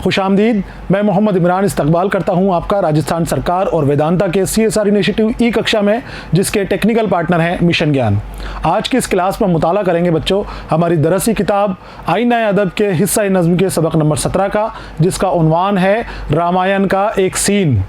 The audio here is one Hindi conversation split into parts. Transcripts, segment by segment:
खुशामदीद। मैं मोहम्मद इमरान इस्तकबाल करता हूं आपका राजस्थान सरकार और वेदांता के CSR इनिशिएटिव ई कक्षा में, जिसके टेक्निकल पार्टनर हैं मिशन ज्ञान। आज की इस क्लास में मुताला करेंगे बच्चों हमारी दरसी किताब आईना अदब के हिस्सा नज़्म के सबक नंबर 17 का, जिसका उन्वान है रामायण का एक सीन।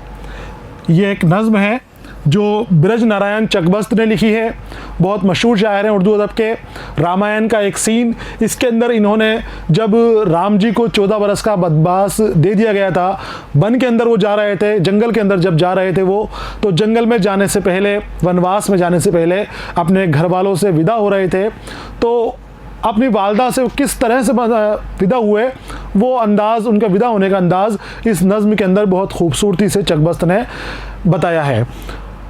ये एक नज़्म है जो ब्रज नारायण चकबस्त ने लिखी है। बहुत मशहूर शायर हैं उर्दू अदब के। रामायण का एक सीन, इसके अंदर इन्होंने जब राम जी को 14 बरस का बदमाश दे दिया गया था, वन के अंदर वो जा रहे थे, जंगल के अंदर जब जा रहे थे वो, तो जंगल में जाने से पहले, वनवास में जाने से पहले अपने घर वालों से विदा हो रहे थे, तो अपनी वालदा से किस तरह से विदा हुए वो अंदाज़, उनका विदा होने का अंदाज़ इस नज़्म के अंदर बहुत खूबसूरती से चकबस्त ने बताया है।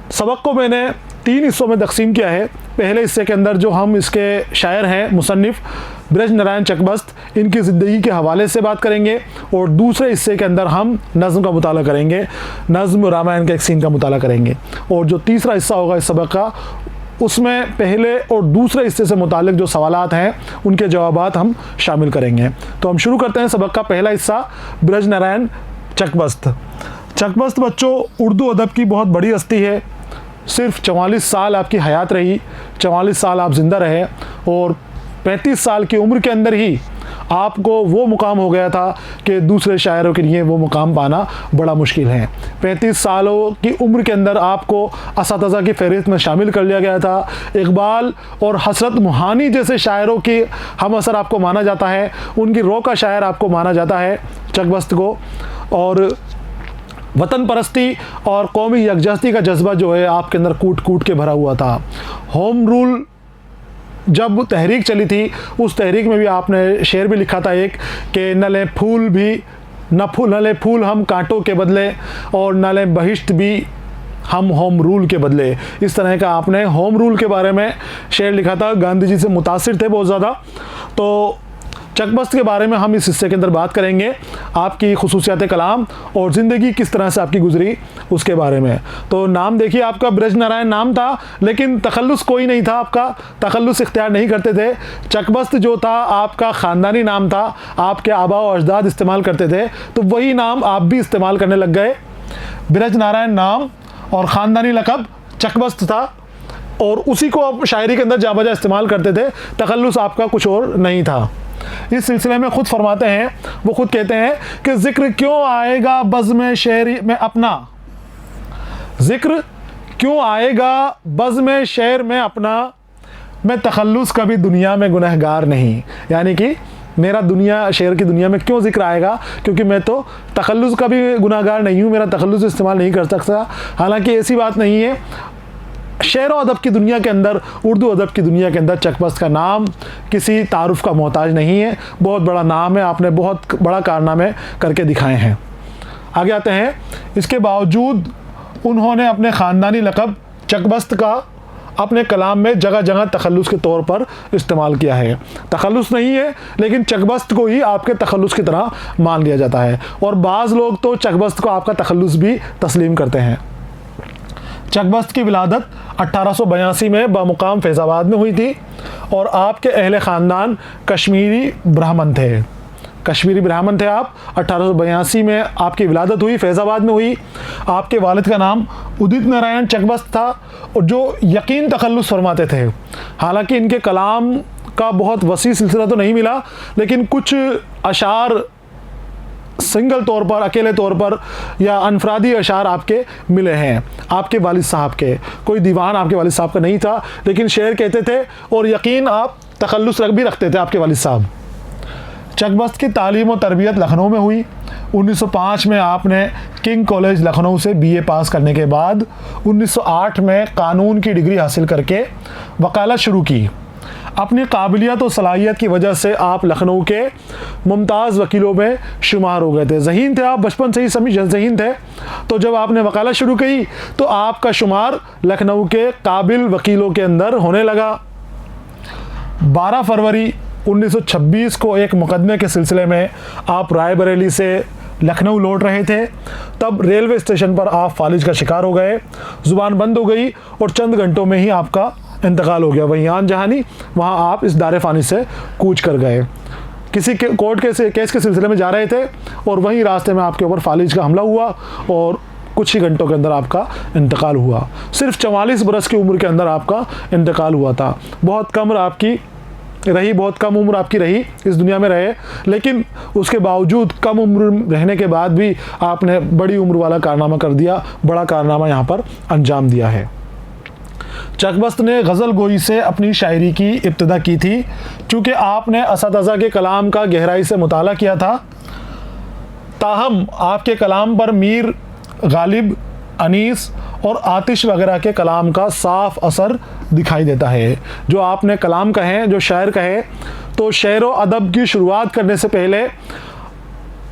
सबक को मैंने 3 हिस्सों में तकसीम किया है। पहले हिस्से के अंदर जो हम इसके शायर हैं मुसन्निफ़ ब्रज नारायण चकबस्त, इनकी ज़िंदगी के हवाले से बात करेंगे, और दूसरे हिस्से के अंदर हम नज़्म का मुताला करेंगे, नज़्म रामायण के एक सीन का मुताला करेंगे। और जो तीसरा हिस्सा होगा इस सबक का, उसमें पहले और दूसरे हिस्से से मुतालिक जो सवालात हैं उनके जवाबात हम शामिल करेंगे। तो हम शुरू करते हैं सबक का पहला हिस्सा, ब्रज नारायण चकबस्त। चकबस्त बच्चों उर्दू अदब की बहुत बड़ी हस्ती है। सिर्फ 44 साल आपकी हयात रही, 44 साल आप ज़िंदा रहे, और 35 साल की उम्र के अंदर ही आपको वो मुकाम हो गया था कि दूसरे शायरों के लिए वो मुकाम पाना बड़ा मुश्किल है। 35 सालों की उम्र के अंदर आपको असातिज़ा की फहरिस्त में शामिल कर लिया गया था। इकबाल और हसरत मुहानी जैसे शायरों की हम असर आपको माना जाता है, उनकी रो का शायर आपको माना जाता है चकबस्त को। और वतन परस्ती और कौमी यकजहती का जज्बा जो है आपके अंदर कूट कूट के भरा हुआ था। होम रूल जब तहरीक चली थी, उस तहरीक में भी आपने शेर भी लिखा था एक, कि न ले फूल भी न ले फूल हम कांटों के बदले, और न ले बहिश्त भी हम होम रूल के बदले। इस तरह का आपने होम रूल के बारे में शेर लिखा था। गांधी जी से मुतासिर थे बहुत ज़्यादा। तो चकबस्त के बारे में हम इस हिस्से के अंदर बात करेंगे, आपकी खुसूसियात कलाम और ज़िंदगी किस तरह से आपकी गुजरी उसके बारे में। तो नाम देखिए, आपका ब्रज नारायण नाम था, लेकिन तखल्लुस कोई नहीं था, आपका तखल्लुस इख्तियार नहीं करते थे। चकबस्त जो था आपका ख़ानदानी नाम था, आपके आबा और अजदाद इस्तेमाल करते थे, तो वही नाम आप भी इस्तेमाल करने लग गए। ब्रज नारायण नाम और ख़ानदानी लक़ब चकबस्त था, और उसी को आप शायरी के अंदर जाबजा इस्तेमाल करते थे। तखल्लुस आपका कुछ और नहीं था। इस सिलसिले में खुद फरमाते हैं, वो खुद कहते हैं कि जिक्र क्यों आएगा बज़्म शेर में अपना, जिक्र क्यों आएगा बज़्म शेर में अपना, मैं तखल्लुस कभी दुनिया में गुनहगार नहीं। यानी कि मेरा दुनिया, शेर की दुनिया में क्यों जिक्र आएगा, क्योंकि मैं तो तखल्लुस का भी गुनहगार नहीं हूँ, मेरा तखल्लुस इस्तेमाल नहीं कर सकता। हालांकि ऐसी बात नहीं है। शेर और अदब की दुनिया के अंदर, उर्दू अदब की दुनिया के अंदर चकबस्त का नाम किसी तारुफ का मोहताज नहीं है। बहुत बड़ा नाम है, आपने बहुत बड़ा कारनामे करके दिखाए हैं। आगे आते हैं। इसके बावजूद उन्होंने अपने ख़ानदानी लक़ब चकबस्त का अपने कलाम में जगह जगह तखल्लुस के तौर पर इस्तेमाल किया है। तखल्लुस नहीं है, लेकिन चकबस्त को ही आपके तखल्लुस की तरह मान लिया जाता है, और बाज़ लोग तो चकबस्त को आपका तखल्लुस भी तस्लीम करते हैं। चकबस्त की विलादत 1882 में बमुकाम फैज़ाबाद में हुई थी, और आपके अहले ख़ानदान कश्मीरी ब्राह्मण थे। कश्मीरी ब्राह्मण थे आप। 1882 में आपकी विलादत हुई, फैज़ाबाद में हुई। आपके वालिद का नाम उदित नारायण चकबस्त था, और जो यकीन तखल्लुस फरमाते थे। हालांकि इनके कलाम का बहुत वसी सिलसिला तो नहीं मिला, लेकिन कुछ अशार सिंगल तौर पर, अकेले तौर पर, या अनफरादी अशार आपके मिले हैं आपके वालिद साहब के। कोई दीवान आपके वालिद साहब का नहीं था, लेकिन शेर कहते थे, और यकीन आप तखल्लुस भी रखते थे आपके वालिद साहब। चकबस्त की तालीम और तरबियत लखनऊ में हुई। 1905 में आपने किंग कॉलेज लखनऊ से BA पास करने के बाद 1908 में कानून की डिग्री हासिल करके वकालत शुरू की। अपनी काबिलियत और सलाहियत की वजह से आप लखनऊ के मुमताज़ वकीलों में शुमार हो गए थे। ज़हीन थे आप, बचपन से ही ज़हीन थे। तो जब आपने वकालत शुरू की तो आपका शुमार लखनऊ के काबिल वकीलों के अंदर होने लगा। 12 फरवरी 1926 को एक मुकदमे के सिलसिले में आप रायबरेली से लखनऊ लौट रहे थे, तब रेलवे स्टेशन पर आप फालिज का शिकार हो गए। ज़ुबान बंद हो गई और चंद घंटों में ही आपका इंतकाल हो गया। वहीं आन जहानी, वहाँ आप इस दारे फ़ानी से कूच कर गए। किसी के कोर्ट केस के सिलसिले में जा रहे थे और वहीं रास्ते में आपके ऊपर फालिज का हमला हुआ और कुछ ही घंटों के अंदर आपका इंतकाल हुआ। सिर्फ 44 बरस की उम्र के अंदर आपका इंतकाल हुआ था। बहुत कम उम्र आपकी रही, इस दुनिया में रहे, लेकिन उसके बावजूद कम उम्र रहने के बाद भी आपने बड़ी उम्र वाला कारनामा कर दिया, बड़ा कारनामा यहाँ पर अंजाम दिया है। चकबस्त ने गज़ल गोई से अपनी शायरी की इब्तिदा की थी। चूँकि आपने असातिज़ा के कलाम का गहराई से मुताला किया था, ताहम आपके कलाम पर मीर गालिब, अनीस और आतिश वगैरह के कलाम का साफ असर दिखाई देता है। जो आपने कलाम कहे, जो शायर कहे, तो शेर व अदब की शुरुआत करने से पहले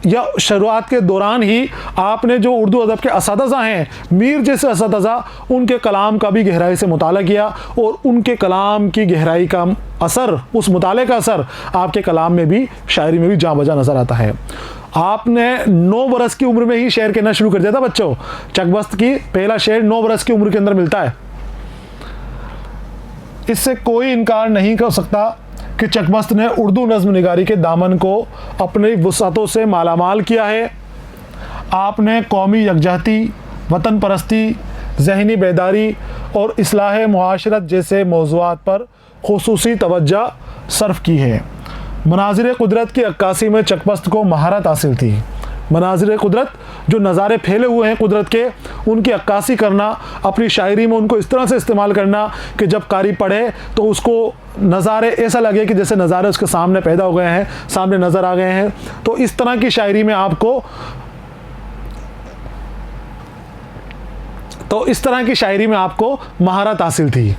या शुरुआत के दौरान ही आपने जो उर्दू अदब के असातिज़ा हैं, मीर जैसे असातिज़ा, उनके कलाम का भी गहराई से मुताला किया और उनके कलाम की गहराई का असर, उस मुताले का असर आपके कलाम में भी, शायरी में भी जाँ बजा नज़र आता है। आपने 9 बरस की उम्र में ही शेर कहना शुरू कर दिया था बच्चों। चकबस्त की पहला शेर 9 बरस की उम्र के अंदर मिलता है। इससे कोई इनकार नहीं कर सकता कि चकबस्त ने उर्दू नज़्म निगारी के दामन को अपनी वुसअतों से मालामाल किया है। आपने कौमी यकजहती, वतन परस्ती, ज़हनी बेदारी और इस्लाह मुआशरत जैसे मौज़ूआत पर खुसूसी तवज्जो सर्फ की है। मनाज़िर कुदरत की अक्कासी में चकबस्त को महारत हासिल थी। मनाज़िर कुदरत, जो नज़ारे फैले हुए हैं कुदरत के, उनकी अक्कासी करना, अपनी शायरी में उनको इस तरह से इस्तेमाल करना कि जब कारी पढ़े तो उसको नज़ारे ऐसा लगे कि जैसे नज़ारे उसके सामने पैदा हो गए हैं, सामने नज़र आ गए हैं। तो इस तरह की शायरी में आपको महारत हासिल थी।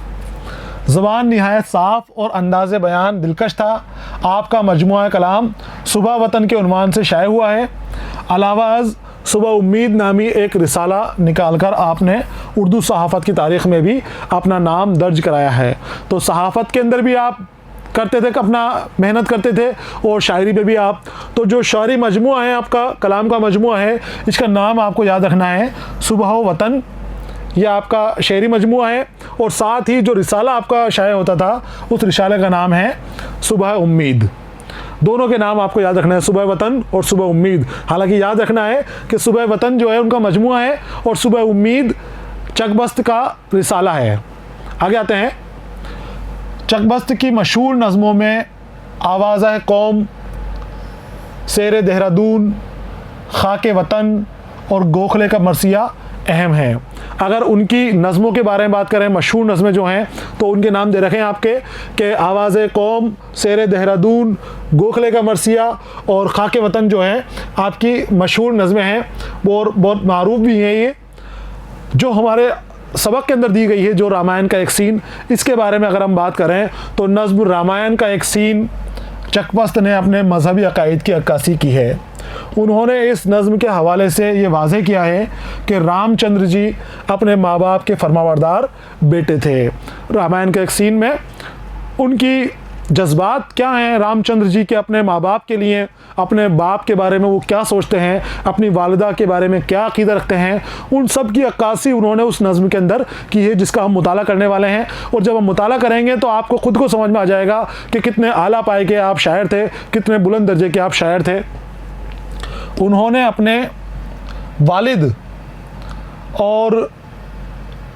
ज़बान निहायत साफ़ और अंदाज़ बयान दिलकश था। आपका मजमुआ कलाम सुबह वतन के उन्वान से शाये हुआ है। अलावाज़ सुबह उम्मीद नामी एक रिसाला निकालकर आपने उर्दू सहाफ़त की तारीख़ में भी अपना नाम दर्ज कराया है। तो सहाफ़त के अंदर भी आप करते थे, अपना मेहनत करते थे, और शायरी पे भी आप, तो जो शायरी मजमुआ है आपका, कलाम का मजमुआ है, इसका नाम आपको याद रखना है सुबह वतन। यह आपका शेरी मजमुआ है, और साथ ही जो रिसाला आपका शाये होता था, उस रिसाले का नाम है सुबह उम्मीद। दोनों के नाम आपको याद रखना है, सुबह वतन और सुबह उम्मीद। हालांकि याद रखना है कि सुबह वतन जो है उनका मजमुआ है और सुबह उम्मीद चकबस्त का रिसाला है। आगे आते हैं। चकबस्त की मशहूर नज़मों में आवाज़ कौम, शेर देहरादून, खाके वतन और गोखले का मरसिया अहम है। अगर उनकी नज़मों के बारे में बात करें, मशहूर नज़में जो हैं, तो उनके नाम दे रखे हैं आपके कि आवाज़ कौम, शेर देहरादून, गोखले का मरसिया और खाके वतन जो है आपकी मशहूर नज़में हैं, और बहुत मारूफ भी हैं। ये जो हमारे सबक के अंदर दी गई है, जो रामायण का एक सीन, इसके बारे में अगर हम बात करें तो नज़्म रामायण का एक सीन चकबस्त ने अपने मजहबी अकायद की अक्कासी की है। उन्होंने इस नज़्म के हवाले से ये वाज़े किया है कि रामचंद्र जी अपने माँ बाप के फरमाबरदार बेटे थे। रामायण के एक सीन में उनकी जज्बात क्या हैं, रामचंद्र जी के अपने माँ बाप के लिए, अपने बाप के बारे में वो क्या सोचते हैं, अपनी वालिदा के बारे में क्या अक़ीदा रखते हैं, उन सब की अक्कासी उन्होंने उस नज़्म के अंदर की है, जिसका हम मुताला करने वाले हैं। और जब हम मुताला करेंगे तो आपको ख़ुद को समझ में आ जाएगा कि कितने आला पाए के आप शायर थे, कितने बुलंद दर्जे के आप शायर थे। उन्होंने अपने वालिद और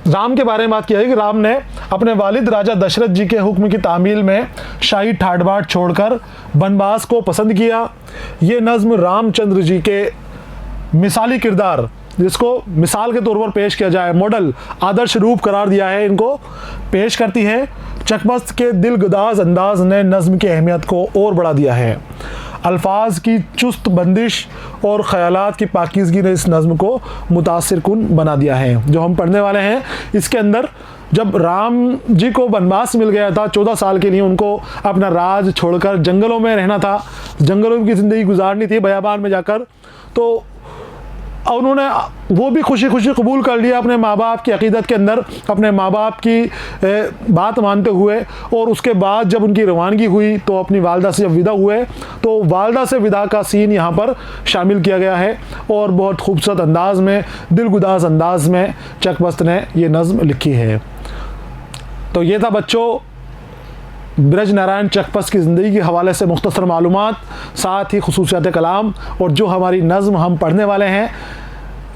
राम के बारे में बात किया है कि राम ने अपने वालिद राजा दशरथ जी के हुक्म की तामील में शाही ठाट बाट छोड़कर बनवास को पसंद किया। ये नज़्म रामचंद्र जी के मिसाली किरदार, जिसको मिसाल के तौर पर पेश किया जाए, मॉडल, आदर्श रूप करार दिया है, इनको पेश करती है। चकबस्त के दिलगदाज अंदाज ने नज़्म की अहमियत को और बढ़ा दिया है। अल्फाज की चुस्त बंदिश और ख़यालात की पाकीज़गी ने इस नज़्म को मुतासिर कुन बना दिया है। जो हम पढ़ने वाले हैं, इसके अंदर जब राम जी को वनवास मिल गया था, 14 साल के लिए उनको अपना राज छोड़कर जंगलों में रहना था, जंगलों की ज़िंदगी गुजारनी थी बयाबान में जाकर, तो उन्होंने वो भी खुशी खुशी कबूल कर लिया अपने माँ बाप की अक़ीदत के अंदर, अपने माँ बाप की बात मानते हुए। और उसके बाद जब उनकी रवानगी हुई तो अपनी वालदा से जब विदा हुए, तो वालदा से विदा का सीन यहाँ पर शामिल किया गया है, और बहुत खूबसूरत अंदाज़ में, दिलगुदाज अंदाज में चकबस्त ने ये नज़्म लिखी है। तो ये था बच्चों ब्रज नारायण चकपस की ज़िंदगी के हवाले से मुख्तसर मालूमात, साथ ही खुसूसियात कलाम, और जो हमारी नज़्म हम पढ़ने वाले हैं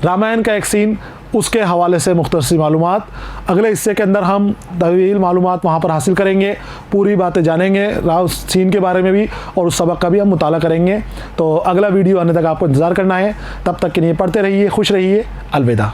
रामायण का एक सीन, उसके हवाले से मुख्तसर मालूमात। अगले हिस्से के अंदर हम तवील मालूमात वहाँ पर हासिल करेंगे, पूरी बातें जानेंगे उस सीन के बारे में भी, और उस सबक का भी हम मुताला करेंगे। तो अगला वीडियो आने तक आपको इंतज़ार करना है। तब तक के लिए पढ़ते रहिए, खुश रहिए, अलविदा।